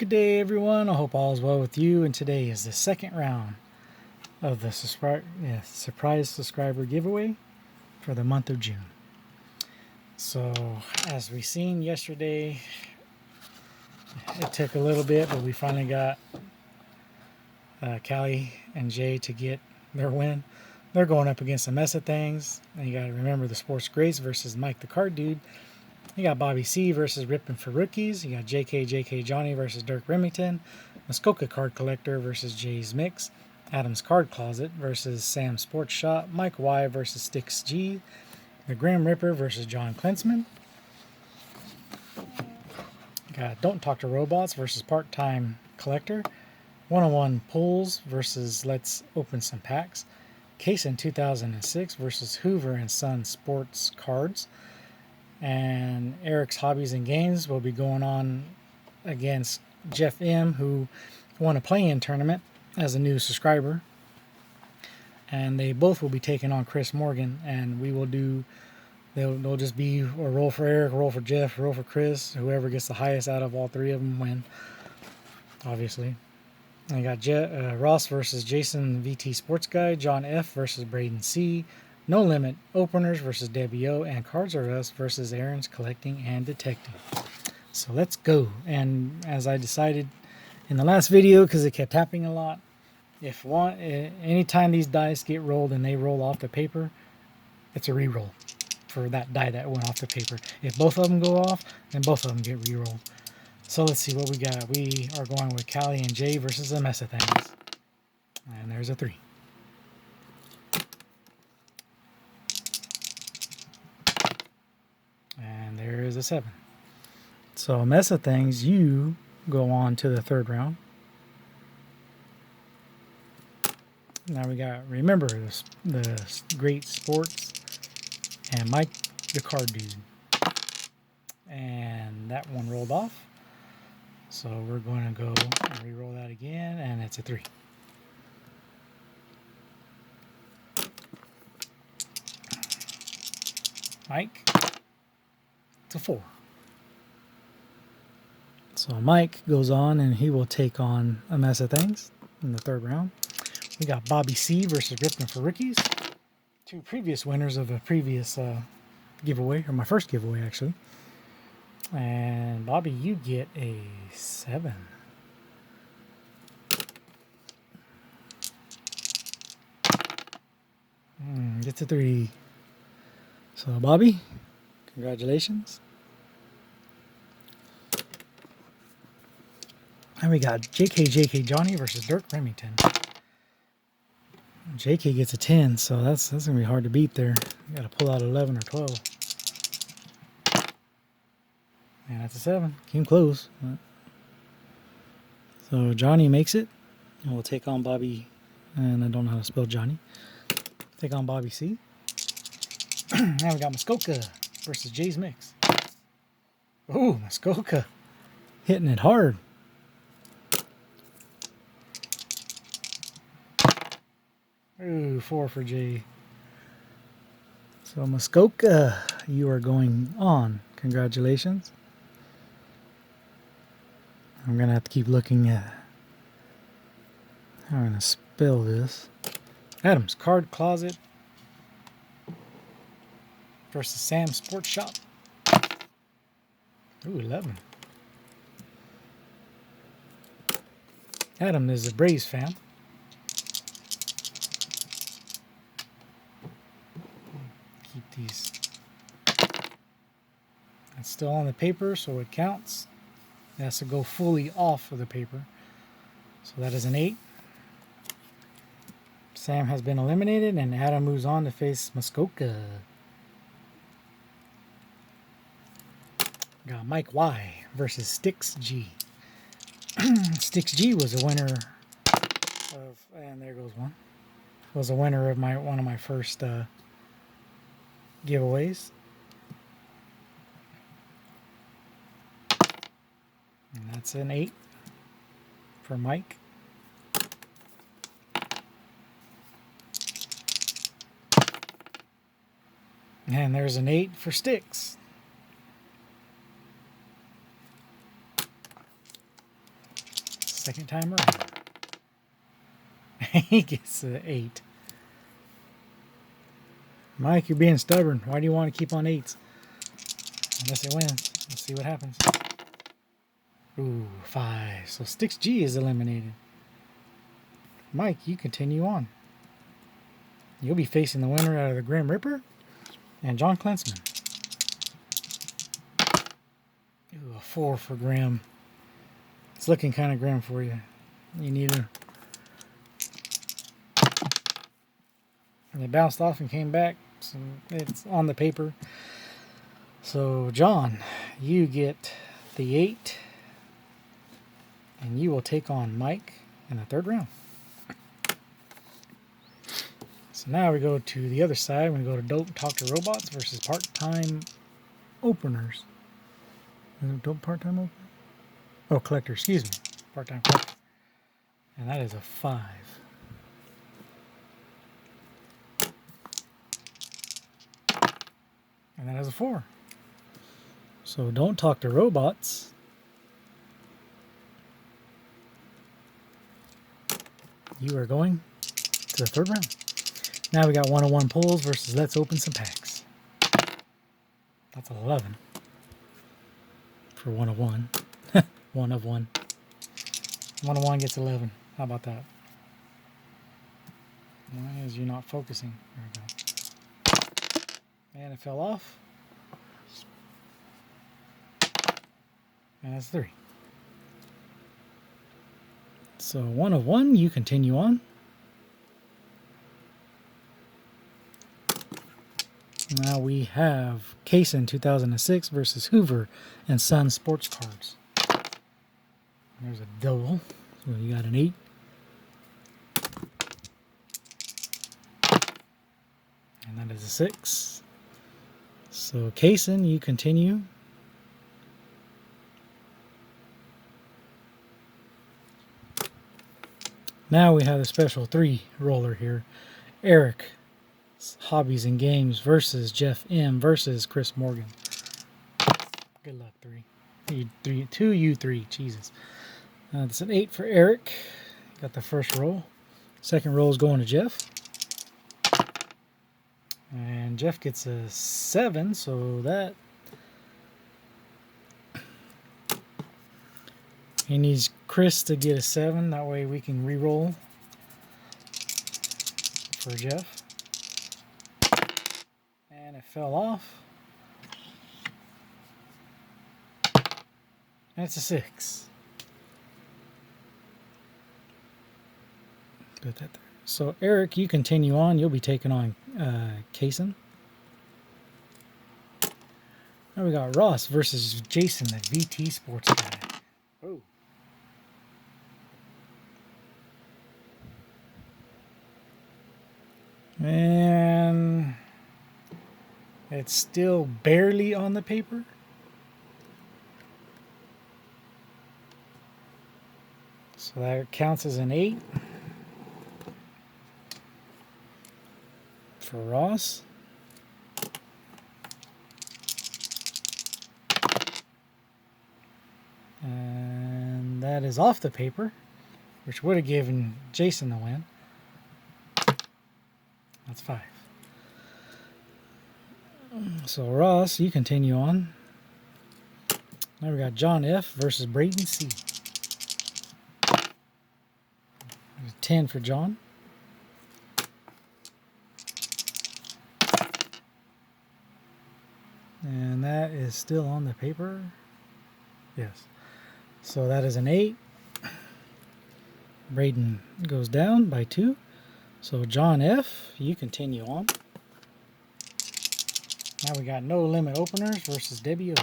Good day, everyone. I hope all is well with you. And today is the second round of the surprise subscriber giveaway for the month of June. So, as we seen yesterday, it took a little bit, but we finally got Callie and Jay to get their win. They're going up against a mess of things. And you got to remember the Sports Greats versus Mike the Card Dude. You got Bobby C versus Rippin' for Rookies. You got JK Johnny versus Dirk Remington. Muskoka Card Collector versus Jay's Mix. Adam's Card Closet versus Sam Sports Shop. Mike Y versus Sticks G. The Grim Ripper versus John Klinsman. Got Don't Talk to Robots versus Part-Time Collector. 101 Pulls versus Let's Open Some Packs. Case in 2006 versus Hoover and Son Sports Cards. And Eric's Hobbies and Games will be going on against Jeff M, who won a play-in tournament as a new subscriber. And they both will be taking on Chris Morgan, and we will do, they'll just be a roll for Eric, a roll for Jeff, a roll for Chris. Whoever gets the highest out of all three of them win, obviously. And I got Ross versus Jason VT Sports Guy, John F versus Braden C, No Limit Openers versus Debbie O, and Cards R Us versus Aaron's Collecting and Detecting. So let's go. And as I decided in the last video, because it kept happening a lot, anytime these dice get rolled and they roll off the paper, it's a re-roll for that die that went off the paper. If both of them go off, then both of them get re-rolled. So let's see what we got. We are going with Callie and Jay versus a mess of things. And there's a 3. And there is a 7. So a mess of things, you go on to the third round. Now we got, remember, the Great Sports and Mike the Card Dude. And that one rolled off. So we're going to go and re-roll that again, and it's a 3. Mike, it's a 4. So Mike goes on, and he will take on a mess of things in the third round. We got Bobby C versus Rippin' for Rookies. 2 previous winners of a previous giveaway, or my first giveaway, actually. And Bobby, you get a 7. Gets a 3. So Bobby, congratulations. And we got JK Johnny versus Dirk Remington. JK gets a 10, so that's gonna be hard to beat there. You gotta pull out 11 or 12. And that's a 7. Came close. So Johnny makes it. And we'll take on Bobby, and I don't know how to spell Johnny. Take on Bobby C. Now we got Muskoka versus Jay's Mix. Oh, Muskoka hitting it hard. Ooh, 4 for Jay. So Muskoka, you are going on. Congratulations. I'm going to have to keep looking at how I'm going to spell this. Adam's Card Closet versus Sam Sports Shop. Ooh, 11. Adam is a Braves fan. Keep these. It's still on the paper, so it counts. It has to go fully off of the paper. So that is an 8. Sam has been eliminated, and Adam moves on to face Muskoka. Got Mike Y versus Sticks G. Sticks G was a winner of, and there goes one. Was a winner of one of my first giveaways. And that's an 8 for Mike. And there's an 8 for Sticks. Second time around. He gets an 8. Mike, you're being stubborn. Why do you want to keep on 8s? Unless it wins. Let's see what happens. Ooh, 5. So Sticks G is eliminated. Mike, you continue on. You'll be facing the winner out of the Grim Ripper and John Klinsman. Ooh, a 4 for Grim. It's looking kind of grim for you. You need to... And it bounced off and came back. So it's on the paper. So, John, you get the 8. And you will take on Mike in the 3rd round. So now we go to the other side. We go to Don't Talk to Robots versus Part-Time Openers. Don't part-time opener? Oh, collector, excuse me. Part-time collector. And that is a 5. And that is a 4. So Don't Talk to Robots. You are going to the 3rd round. Now we got 101 pulls versus Let's Open Some Packs. That's 11 for 101. 1 of 1. 101 gets 11. How about that? Why is you not focusing? There we go. And it fell off. And that's 3. So 1 of 1, you continue on. Now we have Kaysen 2006 versus Hoover and Son Sports Cards. There's a double. So you got an 8. And that is a 6. So Kaysen, you continue. Now we have a special 3 roller here. Eric Hobbies and Games versus Jeff M versus Chris Morgan. Good luck, 3. 2, you 3. Jesus. That's an 8 for Eric. Got the first roll. Second roll is going to Jeff. And Jeff gets a 7, so that... He needs Chris to get a 7. That way we can re-roll for Jeff. And it fell off. And it's a 6. Put that there. So Eric, you continue on. You'll be taking on Kaysen. Now we got Ross versus Jason, the VT Sports guy. Oh. And it's still barely on the paper. So that counts as an 8 for Ross. And that is off the paper, which would have given Jason the win. That's 5. So Ross, you continue on. Now we got John F versus Braden C. 10 for John. And that is still on the paper. Yes. So that is an 8. Braden goes down by 2. So John F, you continue on. Now we got No Limit Openers versus Debbie O.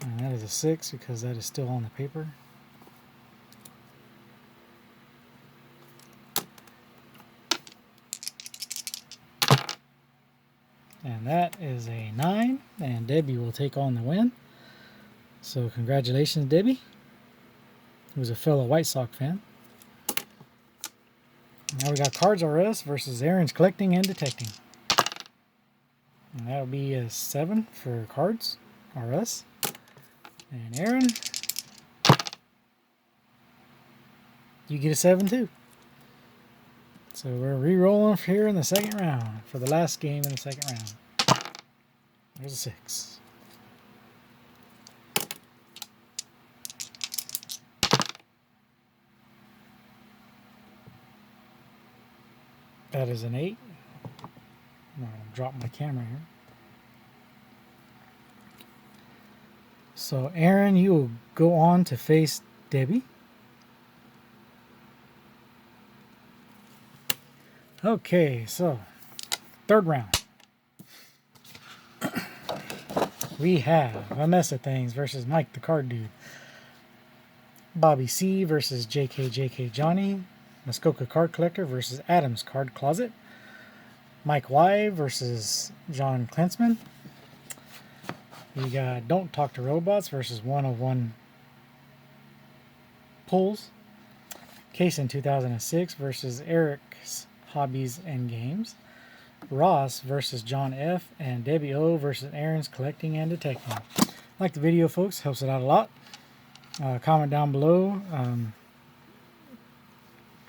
And that is a 6 because that is still on the paper. And that is a 9, and Debbie will take on the win. So congratulations, Debbie, who's a fellow White Sox fan. Now we got Cards R Us versus Aaron's Collecting and Detecting. And that'll be a 7 for Cards R Us. And Aaron, you get a 7 too. So we're re-rolling here in the second round for the last game in the second round. There's a 6. That is an 8. I'm going to drop my camera here. So Aaron, you will go on to face Debbie. Okay, so third round. We have A Mess of Things versus Mike the Card Dude. Bobby C versus JK Johnny. Muskoka Card Collector versus Adams Card Closet. Mike Y versus John Klinsman. We got Don't Talk to Robots versus 101 Pulls. Kason 2006 versus Eric's Hobbies and Games. Ross versus John F. and Debbie O versus Aaron's Collecting and Detecting. Like the video, folks. Helps it out a lot. Comment down below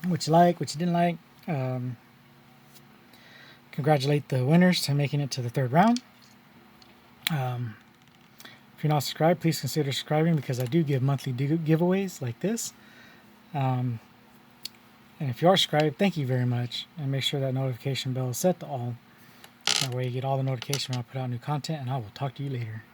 what you like, what you didn't like. Congratulate the winners to making it to the third round. If you're not subscribed, please consider subscribing because I do give monthly giveaways like this. And if you are subscribed, thank you very much. And make sure that notification bell is set to all. That way you get all the notifications when I put out new content, and I will talk to you later.